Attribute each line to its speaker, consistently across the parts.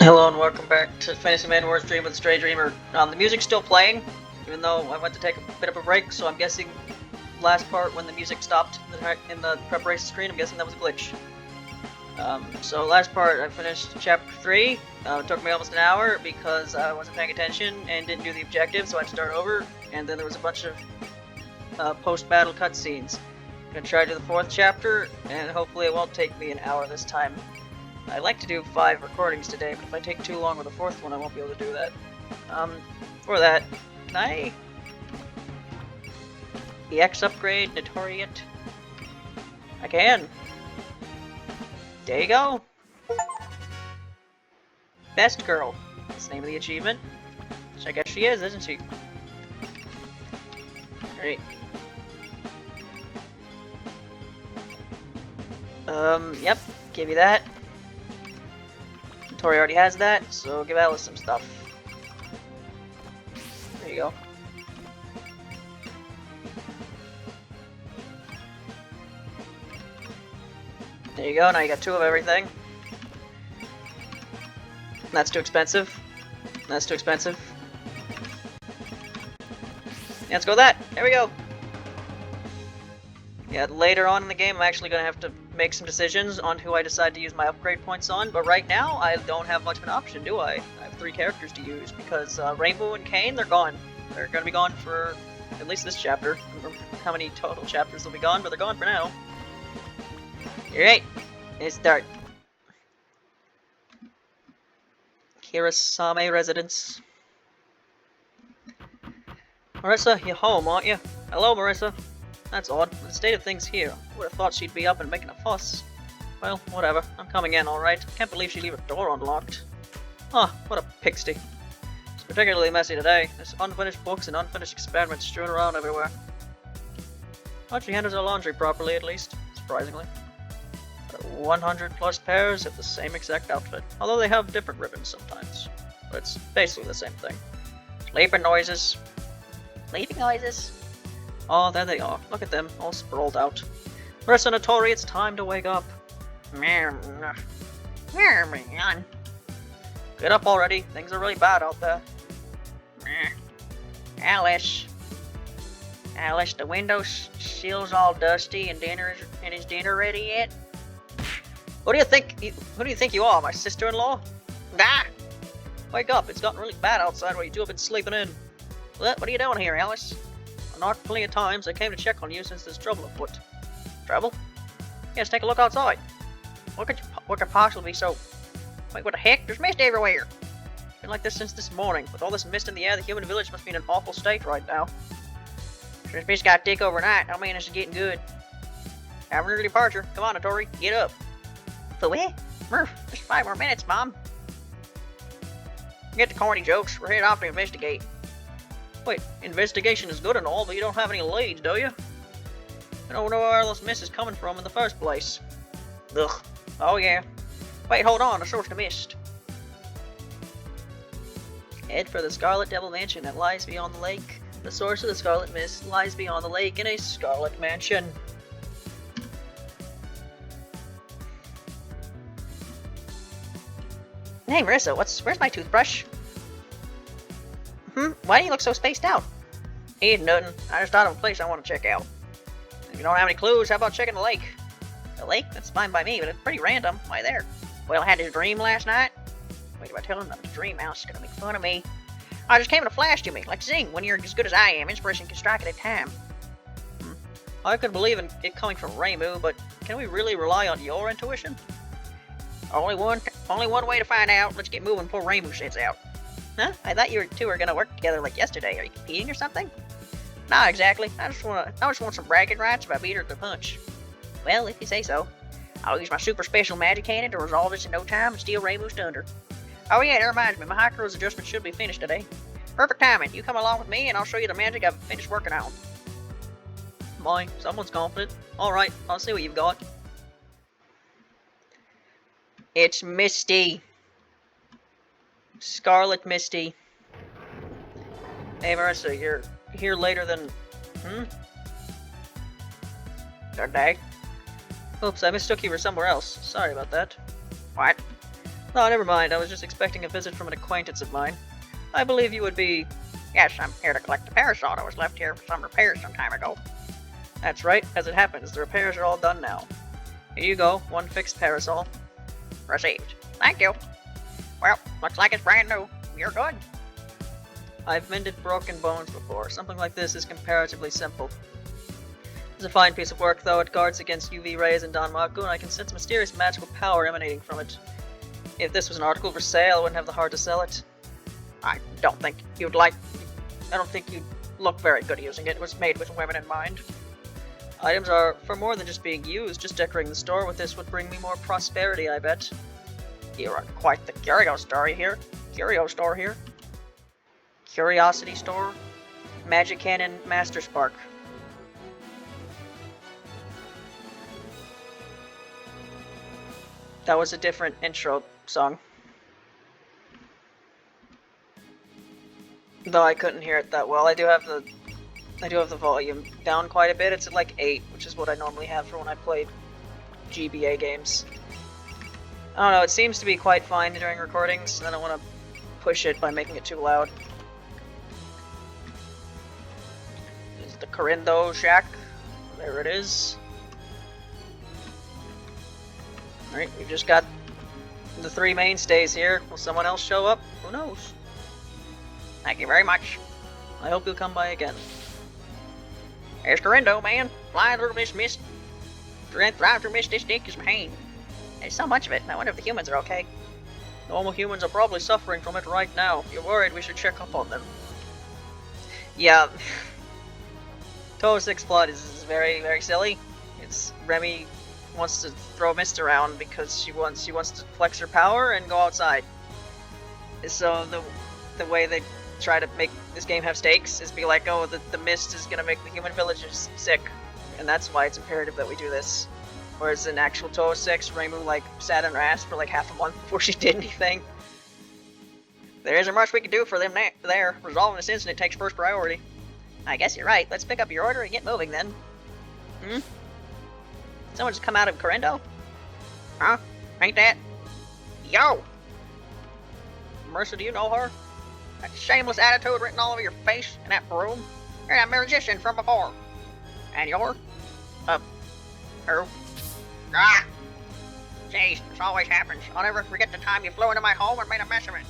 Speaker 1: Hello and welcome back to Fantasy Man Wars Dream with Stray Dreamer. The music's still playing, even though I went to take a bit of a break, so I'm guessing last part when the music stopped in the preparation screen, I'm guessing that was a glitch. So last part, I finished chapter 3. It took me almost an hour because I wasn't paying attention and didn't do the objective, so I had to start over, and then there was a bunch of post-battle cutscenes. I'm gonna try to do the 4th chapter, and hopefully it won't take me an hour this time. I like to do 5 recordings today, but if I take too long with the 4th one, I won't be able to do that. For that, can I EX upgrade Notoriate? I can. There you go. Best girl. That's the name of the achievement. Which I guess she is, isn't she? Great. Yep. Give you that. Tori already has that, so give Alice some stuff. There you go. There you go, now you got 2 of everything. That's too expensive. That's too expensive. Yeah, let's go with that. There we go. Yeah, later on in the game, I'm actually going to have to make some decisions on who I decide to use my upgrade points on, but right now, I don't have much of an option, do I? I have 3 characters to use, because Rainbow and Kane, they're gone. They're going to be gone for at least this chapter. I don't remember how many total chapters will be gone, but they're gone for now. Alright, let's start. Hirasame residence. Marisa, you're home, aren't you? Hello, Marisa. That's odd. With the state of things here, I would have thought she'd be up and making a fuss. Well, whatever. I'm coming in, alright. Can't believe she'd leave her door unlocked. Ah, what a pigsty. It's particularly messy today. There's unfinished books and unfinished experiments strewn around everywhere. But she handles her laundry properly, at least. Surprisingly. 100 plus pairs of the same exact outfit. Although they have different ribbons sometimes. But it's basically the same thing. Sleeping noises. Sleeping noises? Oh, there they are. Look at them, all sprawled out. Marisa and Tori, it's time to wake up. Get up already. Things are really bad out there. Alice. Alice, the window sill's all dusty and is dinner ready yet? Who do you think you are, my sister-in-law? Ah! Wake up, it's gotten really bad outside while you 2 have been sleeping in. What are you doing here, Alice? I knocked plenty of times. I came to check on you since there's trouble afoot. Trouble? Yes, take a look outside. What could possibly be so... Wait, what the heck? There's mist everywhere! It's been like this since this morning. With all this mist in the air, the human village must be in an awful state right now. This mist got thick overnight. I mean, this is getting good. Having an early departure. Come on, Tori, get up. For what? Murph, just 5 more minutes, Mom. Get the corny jokes. We're headed off to investigate. Wait, investigation is good and all, but you don't have any leads, do you? You don't know where all this mist is coming from in the first place. Ugh. Oh yeah. Wait, hold on, a source of mist. Head for the Scarlet Devil Mansion that lies beyond the lake. The source of the Scarlet Mist lies beyond the lake in a Scarlet Mansion. Hey Marisa, where's my toothbrush? Why do you look so spaced out? Ain't nothing. I just thought of a place I want to check out. If you don't have any clues, how about checking the lake? The lake? That's fine by me, but it's pretty random. Why there? Well, I had this dream last night. Wait, if I tell him that the dream house is gonna make fun of me. I just came in a flash to me, like Zing, when you're as good as I am. Inspiration can strike at a time. I could believe in it coming from Rainbow, but can we really rely on your intuition? Only one way to find out. Let's get moving before Rainbow sets out. Huh? I thought you 2 were gonna work together like yesterday. Are you competing or something? Not exactly. I just want some bragging rights if I beat her at the punch. Well, if you say so. I'll use my super special magic cannon to resolve this in no time and steal Rainbow's thunder. Oh yeah, that reminds me, my high crow's adjustment should be finished today. Perfect timing. You come along with me and I'll show you the magic I've finished working on. Boy, someone's confident. Alright, I'll see what you've got. It's Misty. Scarlet Misty. Hey Marisa, you're here later than... Good day. Oops, I mistook you for somewhere else. Sorry about that. What? Oh, never mind. I was just expecting a visit from an acquaintance of mine. I believe you would be... Yes, I'm here to collect the parasol that was left here for some repairs some time ago. That's right. As it happens, the repairs are all done now. Here you go. 1 fixed parasol. Received. Thank you. Well, looks like it's brand new. You're good. I've mended broken bones before. Something like this is comparatively simple. It's a fine piece of work, though. It guards against UV rays and Danmaku, and I can sense mysterious magical power emanating from it. If this was an article for sale, I wouldn't have the heart to sell it. I don't think you'd look very good using it. It was made with women in mind. Items are for more than just being used. Just decorating the store with this would bring me more prosperity, I bet. You are quite the curio store here. Curiosity store. Magic Cannon Master Spark. That was a different intro song. Though I couldn't hear it that well. I do have the volume down quite a bit. It's at like 8, which is what I normally have for when I played GBA games. I don't know, it seems to be quite fine during recordings, and I don't want to push it by making it too loud. This is the Kourindou shack. There it is. Alright, we've just got the 3 mainstays here. Will someone else show up? Who knows? Thank you very much. I hope you'll come by again. There's Kourindou, man. Flying through this mist. Drive through mist, this dick is pain. There's so much of it. I wonder if the humans are okay. Normal humans are probably suffering from it right now. If you're worried, we should check up on them. Yeah. Toa 6 plot is very, very silly. It's Remy wants to throw mist around because she wants to flex her power and go outside. So the way they try to make this game have stakes is be like, oh, the mist is gonna make the human villagers sick, and that's why it's imperative that we do this. Whereas in actual Toa 6, Reimu like sat on her ass for like half a month before she did anything. There isn't much we can do for them there. Resolving this incident takes first priority. I guess you're right. Let's pick up your order and get moving then. Someone just come out of Kourindou? Huh? Ain't that? Yo! Marisa, do you know her? That shameless attitude written all over your face and that broom. You're that magician from before. And you're? Who? Ah! Jeez, this always happens. I'll never forget the time you flew into my home and made a mess of it.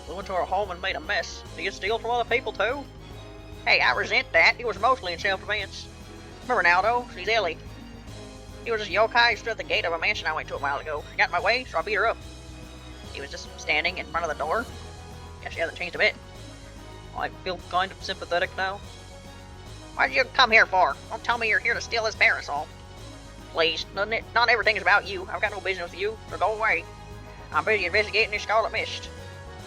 Speaker 1: Flew into our home and made a mess? Do you steal from other people too? Hey, I resent that. It was mostly in self-defense. Remember now, though? She's Ellie. He was this yokai who stood at the gate of a mansion I went to a while ago. She got in my way, so I beat her up. He was just standing in front of the door. Guess she hasn't changed a bit. Well, I feel kind of sympathetic now. What did you come here for? Don't tell me you're here to steal this parasol. Please, not everything is about you. I've got no business with you, so go away. I'm busy investigating this Scarlet Mist.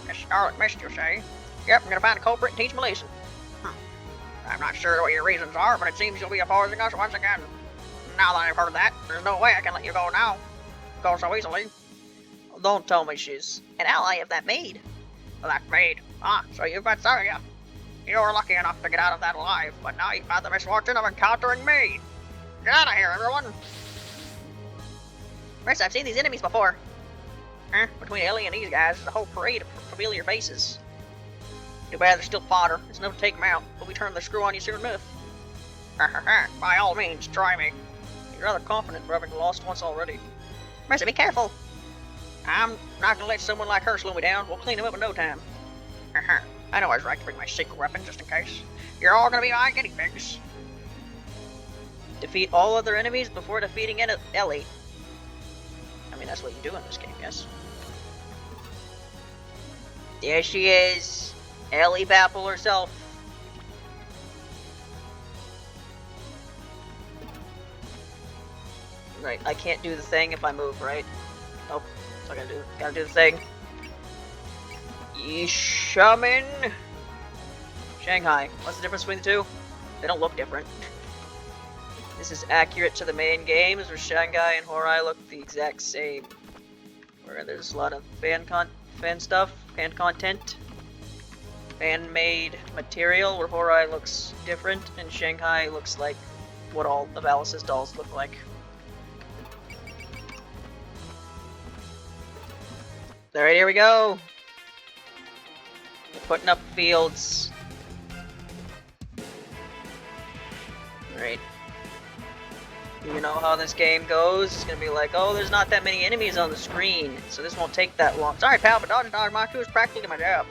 Speaker 1: This Scarlet Mist, you say? Yep, I'm gonna find the culprit and teach him a lesson. I'm not sure what your reasons are, but it seems you'll be opposing us once again. Now that I've heard that, there's no way I can let you go now. Go so easily. Don't tell me she's an ally of that maid. Well, that maid? Ah, so you've got Saria. You were lucky enough to get out of that alive, but now you've had the misfortune of encountering me. Get out of here, everyone! Marisa, I've seen these enemies before. Huh? Between Ellie and these guys, there's a whole parade of familiar faces. Too bad they're still fodder. It's enough to take them out, but we turn the screw on you soon enough. By all means, try me. You're rather confident for having lost once already. Marisa, be careful! I'm not gonna let someone like her slow me down. We'll clean him up in no time. I know I was right to bring my secret weapon just in case. You're all gonna be my guinea pigs. Defeat all other enemies before defeating Ellie. I mean, that's what you do in this game, yes? There she is. Ellie Bapple herself. Right, I can't do the thing if I move, right? Nope. So I gotta do the thing. Shaman. Shanghai. What's the difference between the two? They don't look different. This is accurate to the main games, where Shanghai and Horai look the exact same. Where there's a lot of fan content, fan-made material, where Horai looks different, and Shanghai looks like what all of Alice's dolls look like. Alright, here we go. We're putting up fields. Alright. You know how this game goes. It's gonna be like, oh, there's not that many enemies on the screen, so this won't take that long. Sorry, pal, but dodge Marku is practically my job.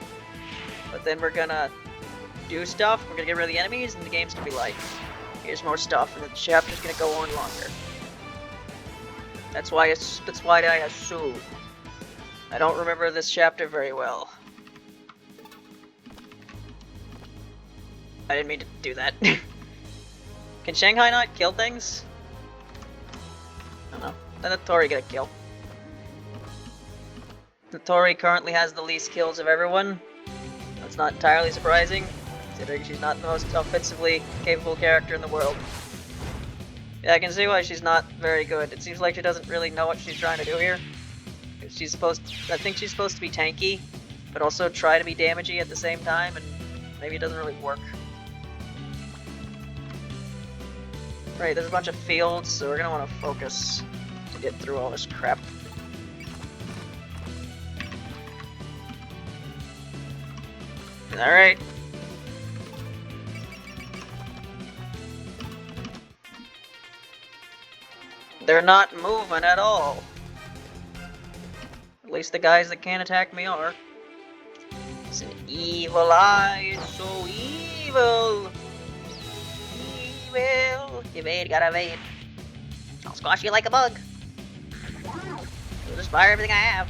Speaker 1: But then we're gonna do stuff, we're gonna get rid of the enemies, and the game's gonna be like, here's more stuff, and the chapter's gonna go on longer. That's why I assume. I don't remember this chapter very well. I didn't mean to do that. Can Shanghai not kill things? I don't know. Then the Tori get a kill. The Tori currently has the least kills of everyone. That's not entirely surprising, considering she's not the most offensively capable character in the world. Yeah, I can see why she's not very good. It seems like she doesn't really know what she's trying to do here. I think she's supposed to be tanky, but also try to be damagey at the same time, and maybe it doesn't really work. Right, there's a bunch of fields, so we're gonna want to focus to get through all this crap. Alright. They're not moving at all. At least the guys that can't attack me are. It's an evil eye, it's so evil. Evil. Evade, gotta evade. I'll squash you like a bug. I'll just fire everything I have.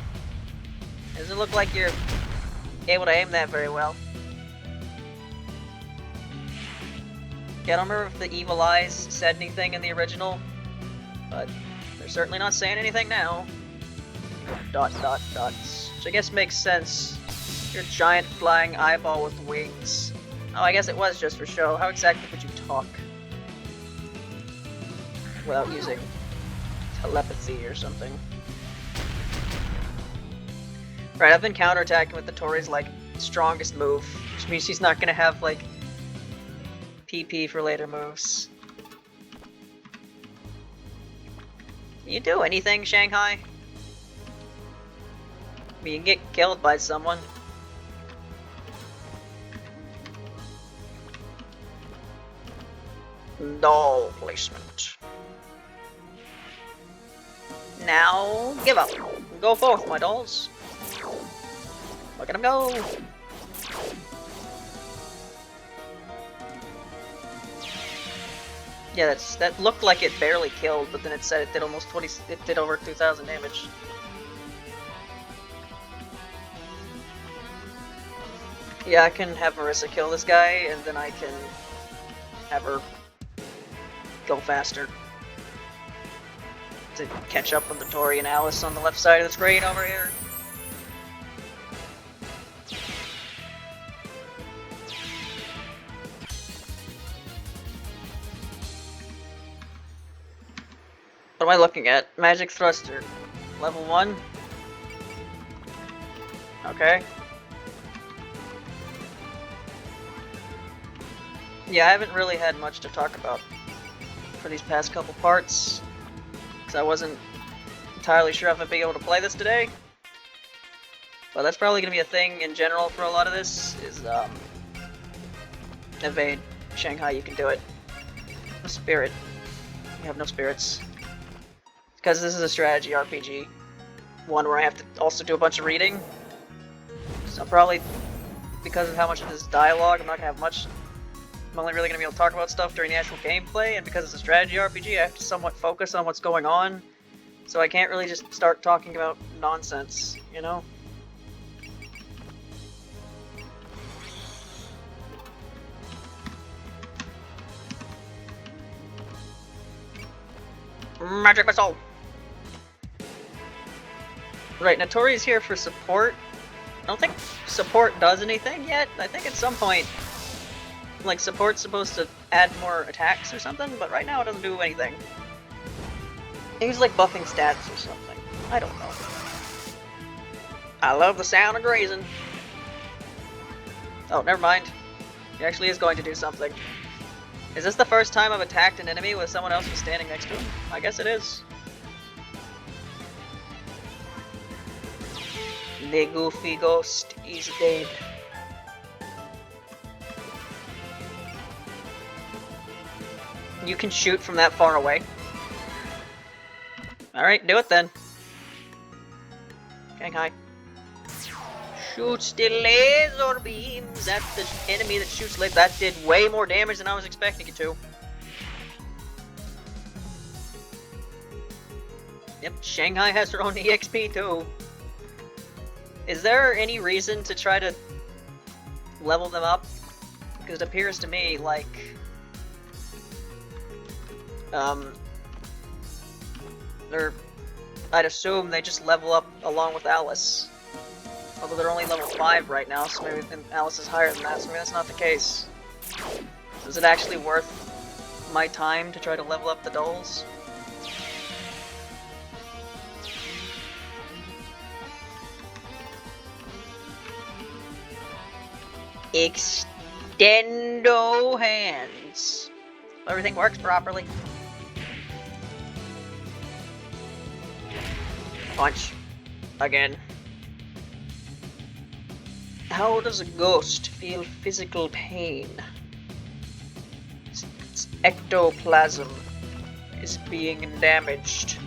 Speaker 1: Doesn't look like you're able to aim that very well. Yeah, I don't remember if the evil eyes said anything in the original, but they're certainly not saying anything now. Dot dot dots. Which I guess makes sense. You're a giant flying eyeball with wings. Oh, I guess it was just for show. How exactly could you talk without using telepathy or something? Right, I've been counterattacking with the Tori's like strongest move, which means she's not gonna have like PP for later moves. Can you do anything, Shanghai? I mean, you can get killed by someone. Doll placement. Now, give up. Go forth, my dolls. Look at them go. Yeah, that looked like it barely killed, but then it said it did almost 20. It did over 2,000 damage. Yeah, I can have Marisa kill this guy, and then I can have her go faster to catch up with the Tori and Alice on the left side of the screen over here. What am I looking at? Magic Thruster. Level 1? Okay. Yeah, I haven't really had much to talk about for these past couple parts, because I wasn't entirely sure if I'd be able to play this today. But that's probably going to be a thing in general for a lot of this, is evade. Shanghai, you can do it. No spirit. You have no spirits. Because this is a strategy RPG. One where I have to also do a bunch of reading. So probably, because of how much of this dialogue, I'm not going to have much. I'm only really going to be able to talk about stuff during the actual gameplay, and because it's a strategy RPG, I have to somewhat focus on what's going on. So I can't really just start talking about nonsense, you know? Magic Missile! Right, Notori's here for support. I don't think support does anything yet. I think at some point, like, support's supposed to add more attacks or something, but right now it doesn't do anything. He's like buffing stats or something. I don't know. I love the sound of grazing. Oh, never mind. He actually is going to do something. Is this the first time I've attacked an enemy with someone else just standing next to him? I guess it is. The goofy ghost is dead. You can shoot from that far away. Alright, do it then. Shanghai. Shoots the laser beams at the enemy that shoots like that. Did way more damage than I was expecting it to. Yep, Shanghai has her own EXP too. Is there any reason to try to level them up? Because it appears to me like I'd assume they just level up along with Alice. Although they're only level 5 right now, so maybe Alice is higher than that, so maybe that's not the case. Is it actually worth my time to try to level up the dolls? Extendo hands. Everything works properly. Punch. Again. How does a ghost feel physical pain? Its ectoplasm is being damaged.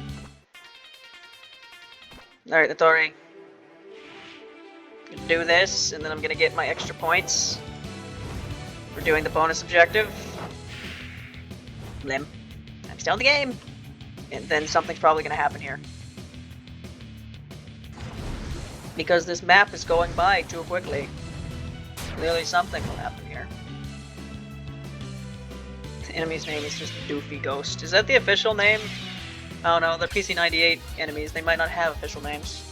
Speaker 1: Alright, Natori. Do this, and then I'm gonna get my extra points for doing the bonus objective. Limb. I'm still in the game. And then something's probably gonna happen here. Because this map is going by too quickly. Clearly something will happen here. The enemy's name is just Doofy Ghost. Is that the official name? Oh no, they're PC98 enemies. They might not have official names.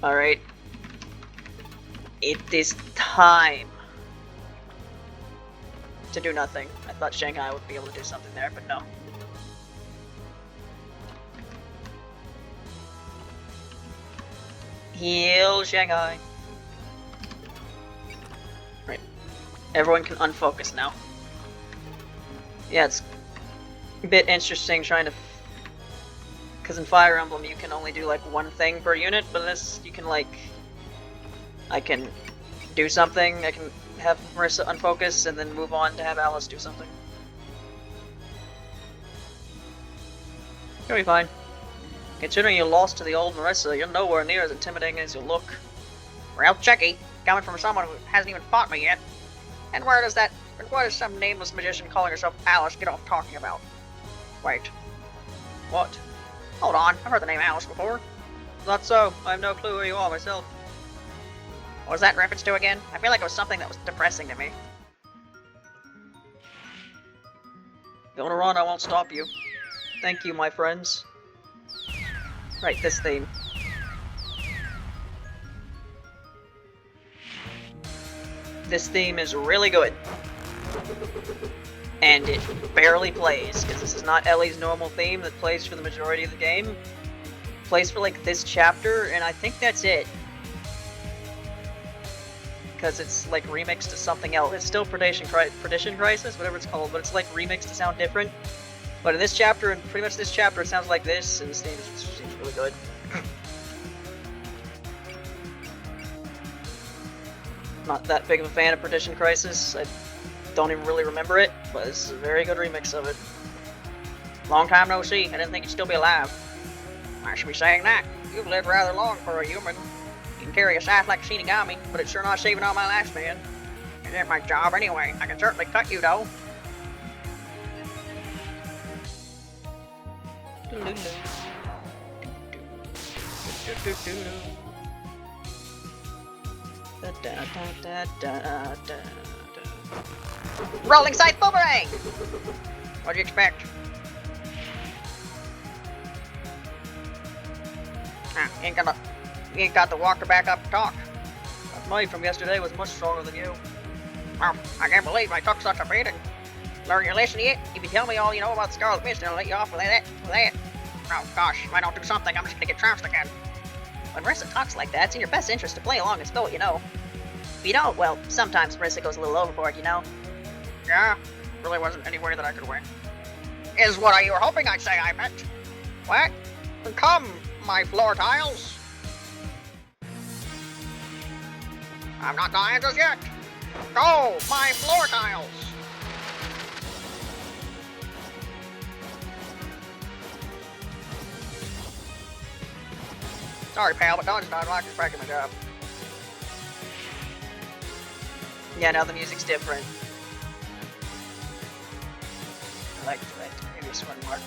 Speaker 1: Alright. It is time to do nothing. I thought Shanghai would be able to do something there, but no. Heal Shanghai. Right. Everyone can unfocus now. Yeah, it's a bit interesting trying to... Because in Fire Emblem you can only do like one thing per unit, but in this you can like... I can do something, I can have Marisa unfocus, and then move on to have Alice do something. You'll be fine. Considering you lost to the old Marisa, you're nowhere near as intimidating as you look. Well, checky, coming from someone who hasn't even fought me yet. And what does some nameless magician calling herself Alice get off talking about? Wait. What? Hold on, I've heard the name Alice before. Not so, I have no clue who you are myself. What was that reference to again? I feel like it was something that was depressing to me. If you want to run, I won't stop you. Thank you, my friends. Right, this theme. This theme is really good. And it barely plays, because this is not Ellie's normal theme that plays for the majority of the game. It plays for like this chapter, and I think that's it. Because it's like remixed to something else. It's still Perdition Crisis, whatever it's called, but it's like remixed to sound different. But in this chapter, and pretty much this chapter, it sounds like this, and this theme seems really good. Not that big of a fan of Perdition Crisis. I don't even really remember it, but this is a very good remix of it. Long time no see. I didn't think you'd still be alive. I should be saying that. You've lived rather long for a human. You can carry a scythe like a Shinigami, but it's sure not saving all my lifespan. It ain't my job anyway. I can certainly cut you, though. Rolling Scythe Boomerang! What'd you expect? You ain't got the walker back up to talk. That knife from yesterday was much stronger than you. Well, I can't believe I took such a beating. Learn your lesson yet? If you tell me all you know about Scarlet Mist, I'll let you off with that. Oh gosh, if I don't do something, I'm just gonna get trounced again. When Marisa talks like that, it's in your best interest to play along and spill what you know. If you don't, well, sometimes Marisa goes a little overboard, you know? Yeah, really wasn't anywhere that I could win. Is what you were hoping I'd say, I bet. What? Come, my floor tiles. I'm not dying just yet. Go, my floor tiles. Sorry, pal, but Don's not like cracking my job. Yeah, now the music's different. I like it. Maybe this one more.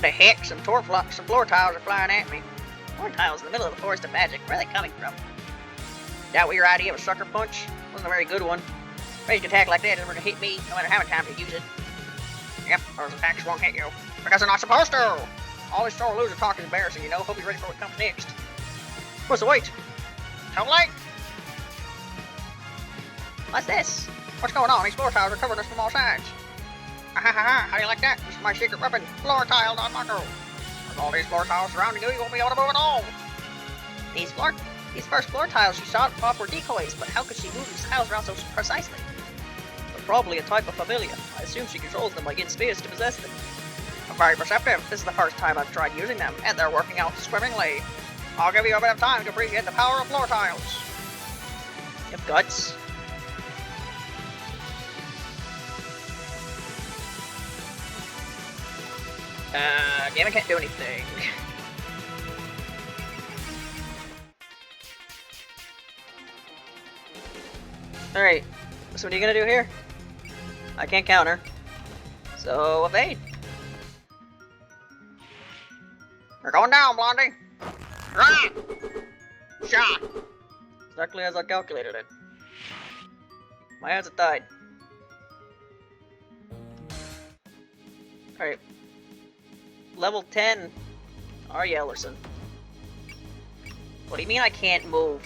Speaker 1: The heck? Some floor tiles are flying at me. Floor tiles in the middle of the forest of magic. Where are they coming from? That was your idea of a sucker punch? Wasn't a very good one. Ranged attack like that isn't going to hit me, no matter how many times you use it. Yep, those attacks won't hit you. Because they're not supposed to! All this sore loser talk is embarrassing, you know? Hope you're ready for what comes next. What's the wait? Too late! What's this? What's going on? These floor tiles are covering us from all sides. How do you like that? This is my secret weapon, floor tile unlocker. With all these floor tiles surrounding you, you won't be able to move at all. These first floor tiles she shot off were decoys, but how could she move these tiles around so precisely? They're probably a type of familiar. I assume she controls them by getting spirits to possess them. I'm very perceptive. This is the first time I've tried using them, and they're working out swimmingly. I'll give you a bit of time to appreciate the power of floor tiles. You have guts. Game, I can't do anything. Alright, so what are you gonna do here? I can't counter. So, evade. You're going down, Blondie! Right! Shot! Exactly as I calculated it. My ads have died. Alright. Level 10. Are Yellerson. What do you mean I can't move?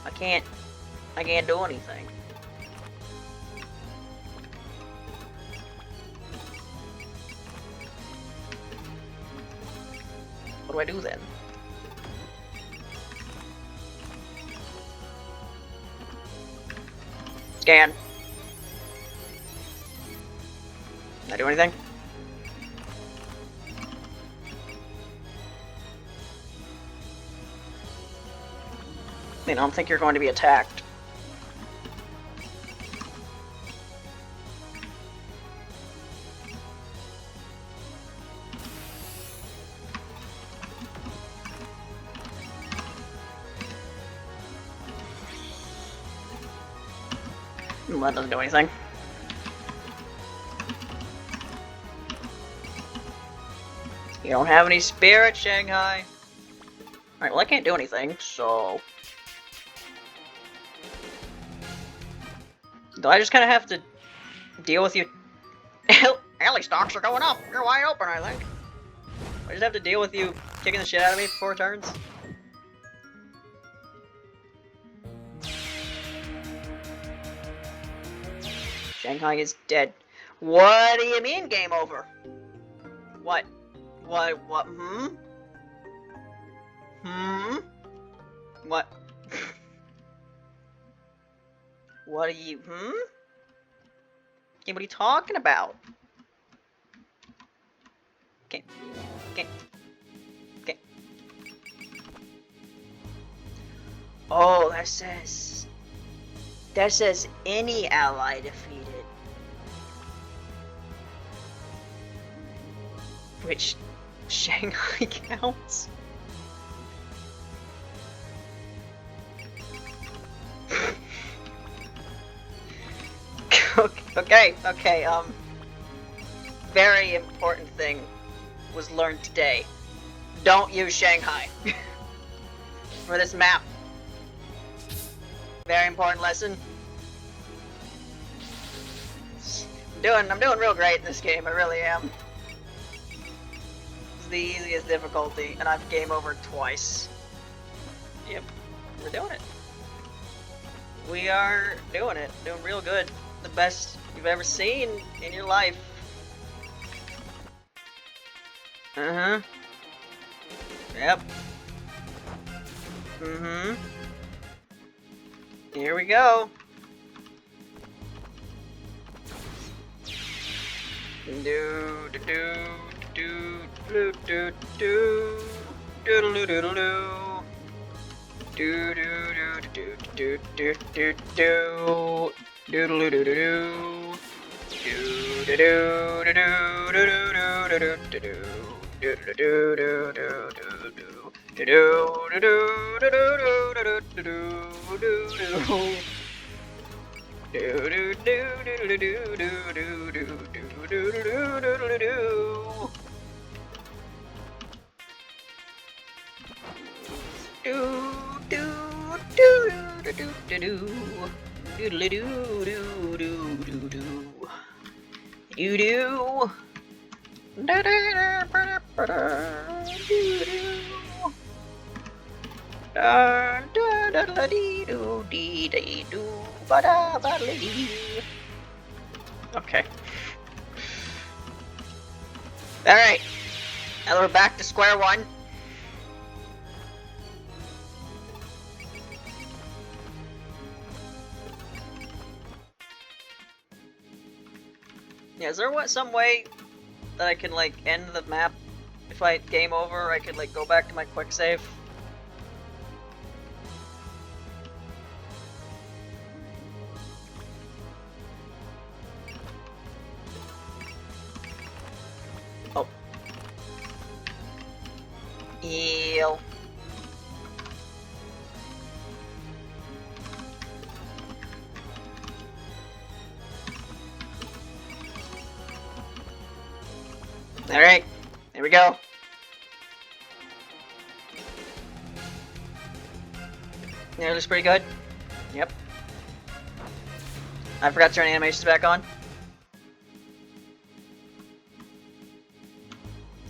Speaker 1: I can't do anything. What do I do then? Scan. Can I do anything? I don't think you're going to be attacked. That doesn't do anything. You don't have any spirit, Shanghai. Alright, well I can't do anything, so... Do I just kind of have to deal with you? Alley stocks are going up. You're wide open, I think. I just have to deal with you kicking the shit out of me for 4 turns. Shanghai is dead. What do you mean game over? What? What? What? What are you, Okay, what are you talking about? Okay. Oh, that says any ally defeated. Which Shanghai counts? Okay, very important thing was learned today. Don't use Shanghai for this map. Very important lesson. I'm doing real great in this game, I really am. It's the easiest difficulty, and I've game over twice. Yep, we're doing it. We are doing it, doing real good. The best you've ever seen in your life. Yep. Mm-hmm. Here we go. Do do do do do do do doodle doodle doo. Do do do do do do do doodle doo doo doo. Do do do do do do do do do do do do do do. Do do do do do do do do do do. Do do do do do do do do do do do do do. Do do do do do do do. Doodle doo doo doo doo doo. You do. Da da da ba da da doo doo. Da da da da dee doo dee dee doo ba da ba dee. Okay. All right. Now we're back to square one. Yeah, is there some way that I can like end the map if I game over? I could like go back to my quick save. Oh. Eel. Alright, here we go. Yeah, it looks pretty good. Yep. I forgot to turn animations back on.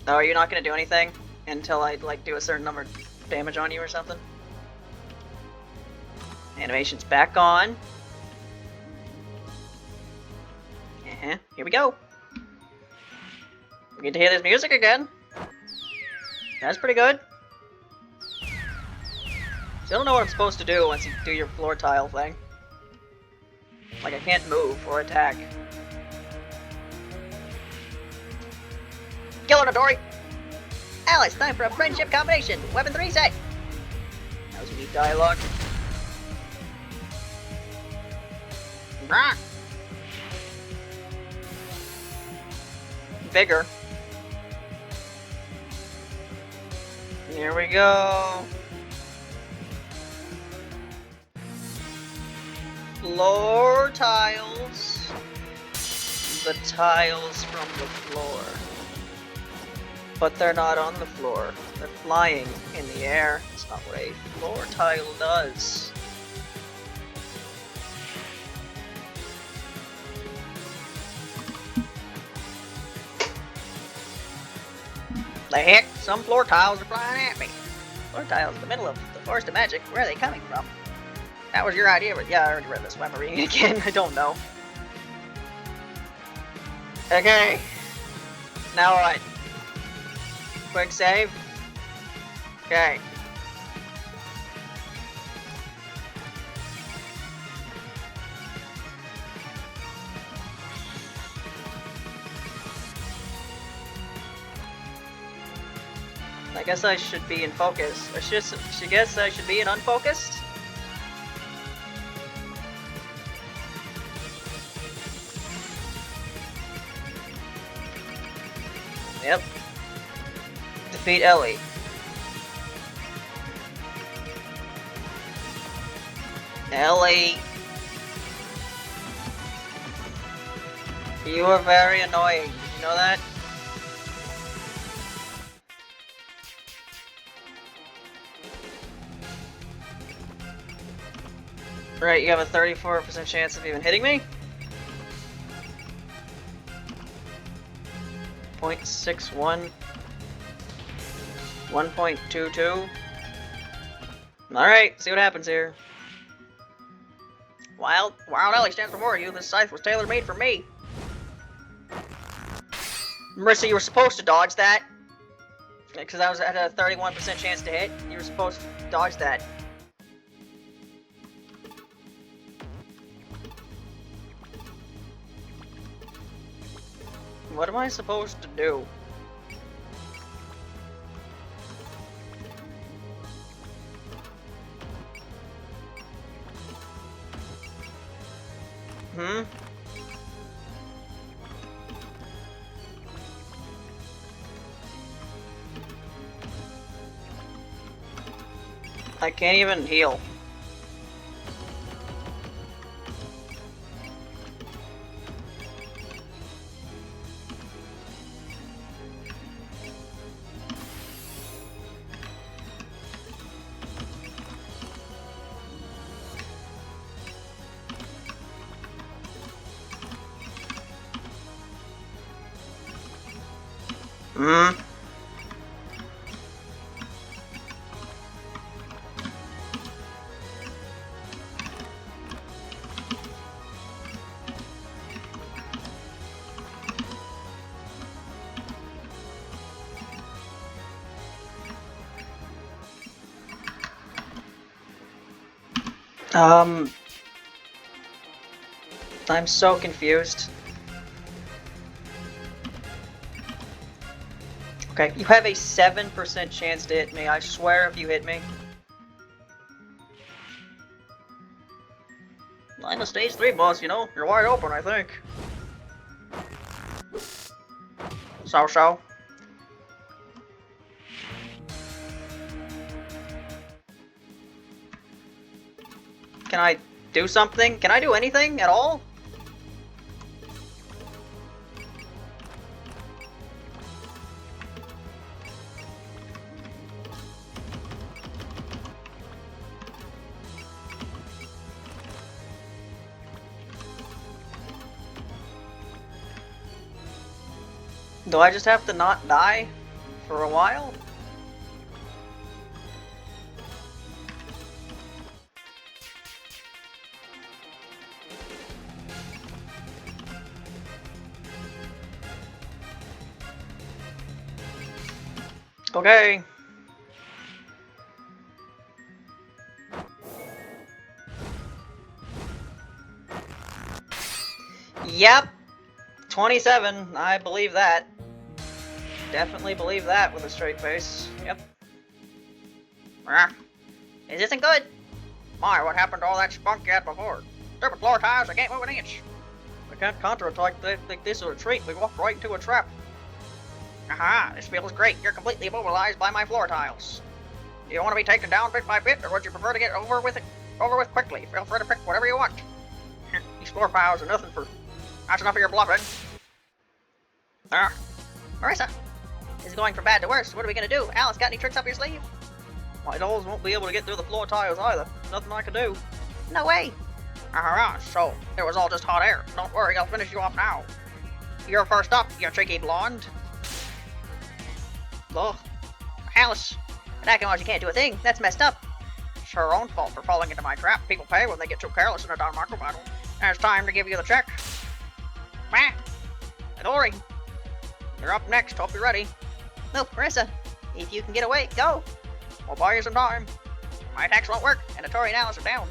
Speaker 1: Oh, are you not gonna do anything until I like do a certain number of damage on you or something? Animations back on. Here we go. We get to hear this music again. That's pretty good. Still don't know what I'm supposed to do once you do your floor tile thing. Like I can't move or attack. Kill her, Dory! Alice, time for a friendship combination! Weapons reset! That was unique dialogue. Brah. Bigger. Here we go. Floor tiles. The tiles from the floor. But they're not on the floor. They're flying in the air. It's not what a floor tile does. The heck? Some floor tiles are flying at me. Floor tiles in the middle of the Forest of Magic. Where are they coming from? That was your idea, but yeah, I already read this. Why am I reading it again? I don't know. Okay. Now what? Quick save. Okay. I guess I should be in focus. I guess I should be in unfocused. Yep. Defeat Ellie. Ellie. You are very annoying. Did you know that? Right, you have a 34% chance of even hitting me. 0.61. 1.22. Alright, see what happens here. Wild Ellie stands before you. This scythe was tailor-made for me. Marisa, you were supposed to dodge that. Because I was at a 31% chance to hit. You were supposed to dodge that. What am I supposed to do? Hmm? I can't even heal. Hmm? I'm so confused. Okay, you have a 7% chance to hit me. I swear if you hit me. I'm a stage 3 boss, you know? You're wide open, I think. So. Can I do something? Can I do anything at all? Do I just have to not die for a while? Okay. Yep. 27. I believe that. Definitely believe that with a straight face. Yep. This isn't good. My, what happened to all that spunk you had before? Stupid floor tiles, I can't move an inch. We can't counterattack like this or retreat. We walked right into a trap. Aha, this feels great. You're completely immobilized by my floor tiles. Do you want to be taken down bit by bit, or would you prefer to get over with quickly? Feel free to pick whatever you want. These floor tiles are nothing for... That's enough of your bluffing. Marisa, this is going from bad to worse. What are we gonna do? Alice, got any tricks up your sleeve? My dolls won't be able to get through the floor tiles either. Nothing I can do. No way. So it was all just hot air. Don't worry, I'll finish you off now. You're first up, you cheeky blonde. Ugh. Alice, and acting like you can't do a thing. That's messed up. It's her own fault for falling into my trap. People pay when they get too careless in a Don Marco battle. And it's time to give you the check. Tori, you're up next. Hope you're ready. No, Marisa, if you can get away, go. We'll buy you some time. My attacks won't work, and Tori and Alice are down.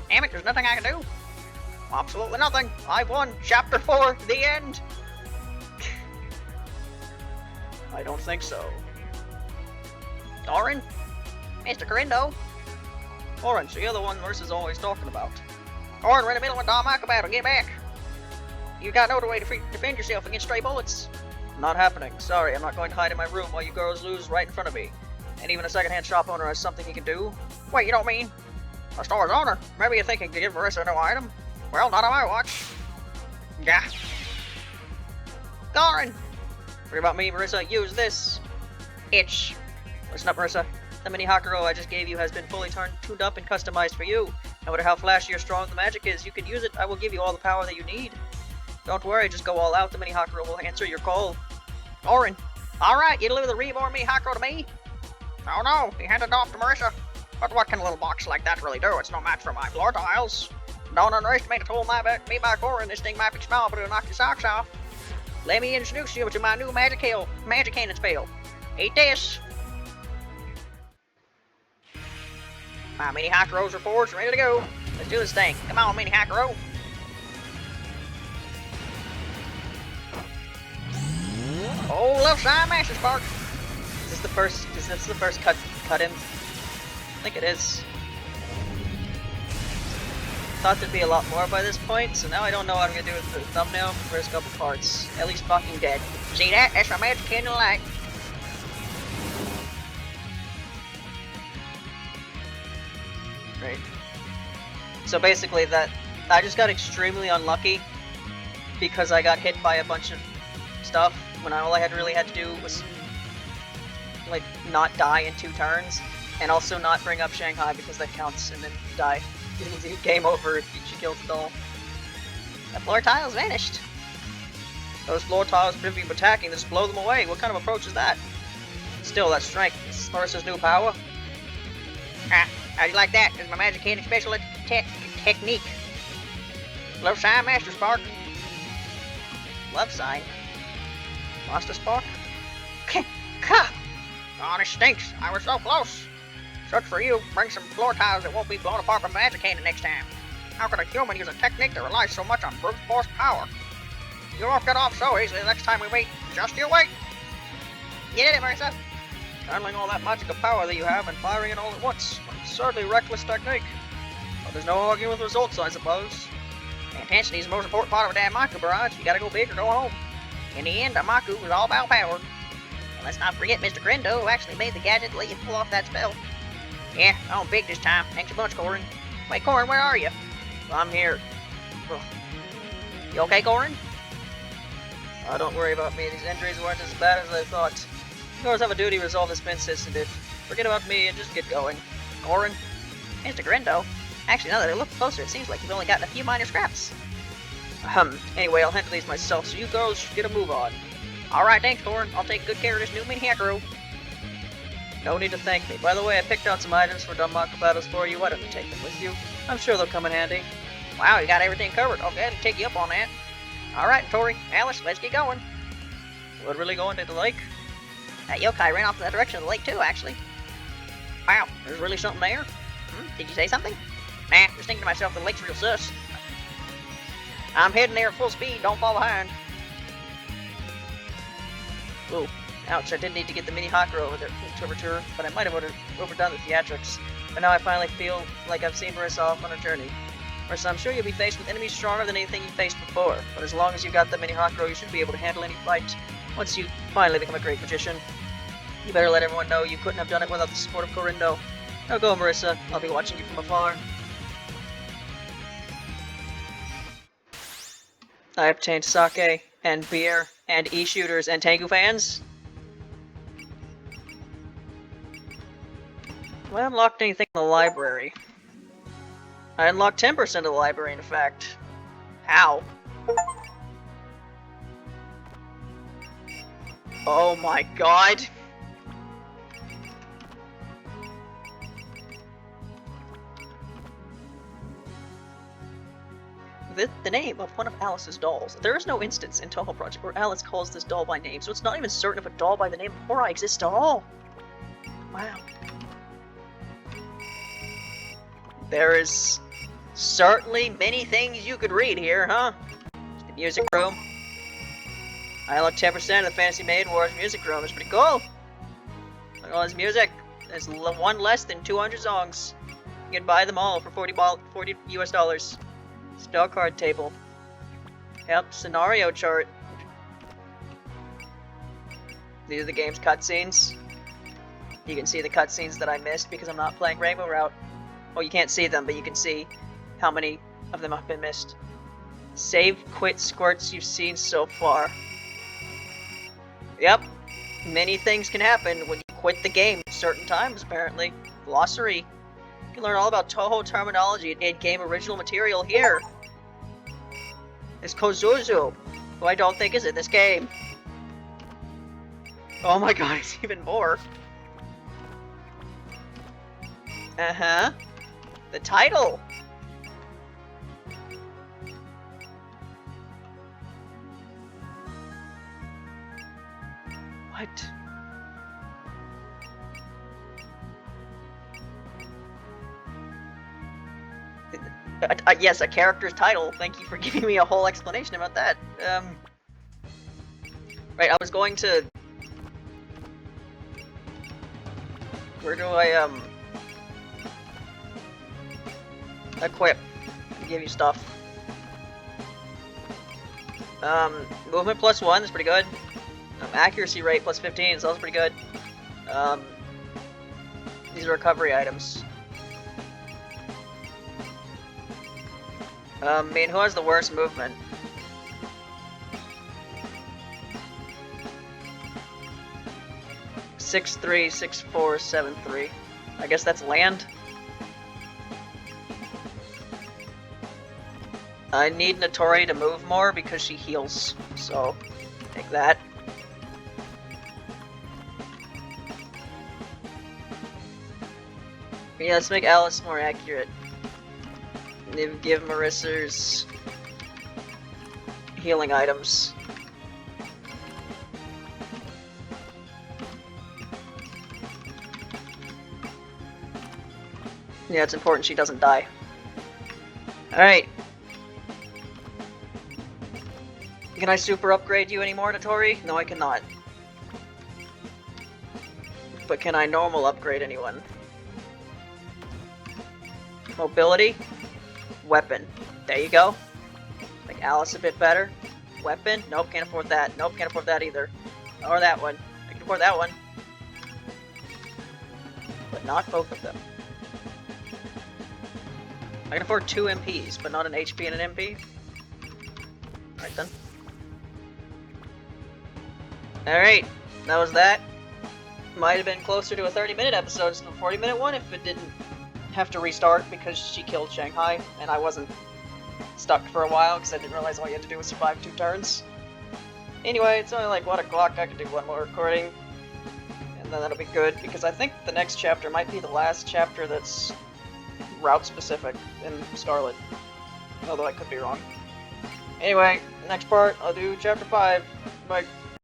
Speaker 1: Damn it, there's nothing I can do. Absolutely nothing. I've won. Chapter 4, the end. I don't think so. Orin? Mr. Kourindou? Orin, so you're the one Marisa's always talking about. Orin, we're in the middle of a Don Marco battle. Get back. You got no way to defend yourself against stray bullets. Not happening. Sorry, I'm not going to hide in my room while you girls lose right in front of me. And even a second-hand shop owner has something he can do. Wait, you don't mean? A store's owner? Maybe you're thinking to give Marisa a new item? Well, not on my watch. Gah. Korin! Forget about me, Marisa. Use this. Itch. Listen up, Marisa. The mini Hakuro I just gave you has been fully tuned up and customized for you. No matter how flashy or strong the magic is, you can use it. I will give you all the power that you need. Don't worry, just go all out. The mini Hakuro will answer your call. Orin. Alright, you deliver the reborn mini Hakuro to me? Oh no, he handed it off to Marisa. But what can a little box like that really do? It's no match for my floor tiles. Don't underestimate the tool made by Kourindou. This thing might be small, but it'll knock your socks off. Let me introduce you to my new magic cannon spell. Eat this. My mini Hakuros are forged and ready to go. Let's do this thing. Come on, mini Hakuro. Oh, left side master spark. Is this the first cut in? I think it is. Thought there'd be a lot more by this point, so now I don't know what I'm gonna do with the thumbnail for the first couple parts. Ellie's fucking dead. See that? That's my magic candle light. Right. So basically that I just got extremely unlucky because I got hit by a bunch of stuff when all I really had to do was like not die in 2 turns and also not bring up Shanghai because that counts and then die. Game over if she kills the doll. That floor tile's vanished. Those floor tiles prevent you from attacking, just blow them away. What kind of approach is that? Still, that's strength. This is Marisa's new power. Ah, how do you like that? This is my magic candy special technique. Left side master spark. Left side. Master spark? Oh, this stinks. I was so close. Such for you, bring some floor tiles that won't be blown apart by magic candy next time. How could a human use a technique that relies so much on brute force power? You won't get off so easily the next time we meet. Just you wait. You did it, Marisa. Channeling all that magical power that you have and firing it all at once. Absurdly reckless technique. But there's no arguing with results, I suppose. Intensity is the most important part of a damn Maku barrage. You gotta go big or go home. In the end, a Maku was all about power. And let's not forget Mr. Kourindou, who actually made the gadget to let you pull off that spell. Yeah, I'm big this time. Thanks a bunch, Kourindou. Wait, Kourindou, where are you? Well, I'm here. Ugh. You okay, Kourindou? Oh, don't worry about me. These injuries weren't as bad as I thought. You always have a duty to resolve this spin system, dude. Forget about me and just get going. Kourindou? Mr. Kourindou? Actually, now that I look closer, it seems like you've only gotten a few minor scraps. Anyway, I'll handle these myself, so you girls should get a move on. Alright, thanks, Kourindou. I'll take good care of this new mini hacker. No need to thank me. By the way, I picked out some items for dumb Maku battles for you. Why don't you take them with you? I'm sure they'll come in handy. Wow, you got everything covered. Okay, I'll take you up on that. Alright, Tori, Alice, let's get going. What, really going to the lake? That yokai ran off in that direction of the lake too, actually. Wow, there's really something there? Did you say something? Nah, just thinking to myself the lake's real sus. I'm heading there at full speed, don't fall behind. Ooh, ouch, I did need to get the mini Hakuro over there to return, but I might have overdone the theatrics. But now I finally feel like I've seen Marisa off on a journey. Marisa, I'm sure you'll be faced with enemies stronger than anything you faced before, but as long as you've got the mini Hakuro, you should be able to handle any fight. Once you finally become a great magician, you better let everyone know you couldn't have done it without the support of Kourindou. Now go, Marisa. I'll be watching you from afar. I obtained sake, and beer, and e-shooters, and Tengu fans. Have I unlocked anything in the library? I unlocked 10% of the library, in fact. How? Oh my god! The name of one of Alice's dolls. There is no instance in Toho Project where Alice calls this doll by name, so it's not even certain if a doll by the name of Hora exists at all. Wow. There is certainly many things you could read here, huh? The music room. I unlocked 10% of the Fantasy Maiden Wars music room. It's pretty cool. Look at all this music. There's one less than 200 songs. You can buy them all for $40 US. Spell card table. Yep, scenario chart. These are the game's cutscenes. You can see the cutscenes that I missed because I'm not playing Rainbow Route. Well, you can't see them, but you can see how many of them have been missed. Save quit squirts you've seen so far. Yep, many things can happen when you quit the game at certain times, apparently. Glossary. You can learn all about Toho terminology and in-game original material here. It's Kozuzu, who I don't think is in this game. Oh my god, it's even more. Uh-huh. The title! What? Yes, a character's title. Thank you for giving me a whole explanation about that. Right, I was going to... Where do I, equip and give you stuff? Movement +1 is pretty good. Accuracy rate +15 is also pretty good. These are recovery items. I mean, who has the worst movement? (6'3", 6'4", 7'3". I guess that's land. I need Notori to move more because she heals, so take that. Yeah, let's make Alice more accurate. Give Marisa's healing items. Yeah, it's important she doesn't die. Alright. Can I super upgrade you anymore, Notori? No, I cannot. But can I normal upgrade anyone? Mobility? Weapon. There you go. Make Alice a bit better. Weapon? Nope, can't afford that. Nope, can't afford that either. Or that one. I can afford that one. But not both of them. I can afford 2 MPs, but not an HP and an MP. Alright then. Alright, that was that. Might have been closer to a 30-minute episode than a 40-minute one if it didn't have to restart because she killed Shanghai, and I wasn't stuck for a while because I didn't realize all you had to do was survive 2 turns. Anyway, it's only like 1 o'clock, I could do one more recording, and then that'll be good, because I think the next chapter might be the last chapter that's route-specific in Scarlet, although I could be wrong. Anyway, next part, I'll do chapter 5. Bye.